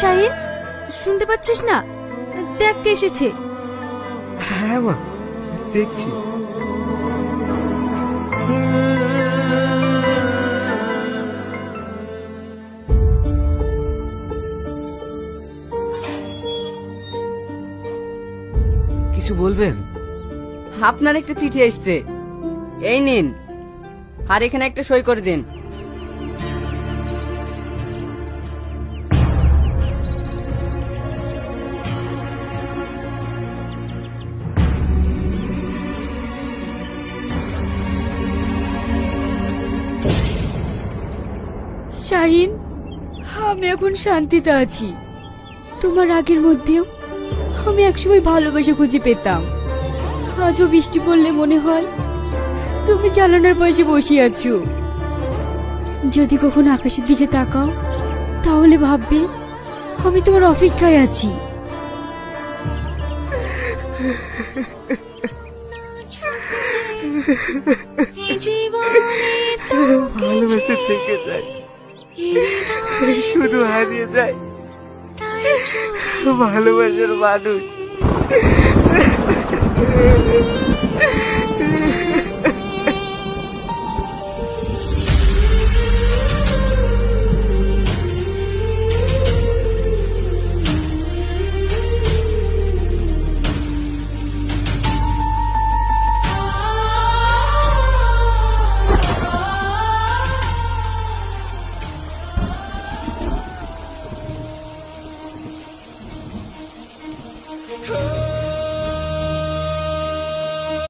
শাহিন, শুনতে পাচ্ছিস না? দেখ কে এসেছে। হ্যাঁ মা, দেখছি। কিছু বলবেন? আপনার একটা চিঠি এসেছে, এই নিন, আর এখানে একটা সই করে দিন। শাহিন, আমি এখন শান্তিতে আছি। তোমার রাগের মধ্যেও আমি একসময় ভালোবাসা খুঁজে পেতাম। আজও বৃষ্টি পড়লে মনে হয় তুমি জানালার পাশে বসে আছো। যদি কখনো আকাশের দিকে তাকাও তাহলে ভাববে আমি তোমার অপেক্ষায় আছি। ভালোবেসে থেকে যায়, শুধু হারিয়ে যায় ভালোবাসার মানুষ।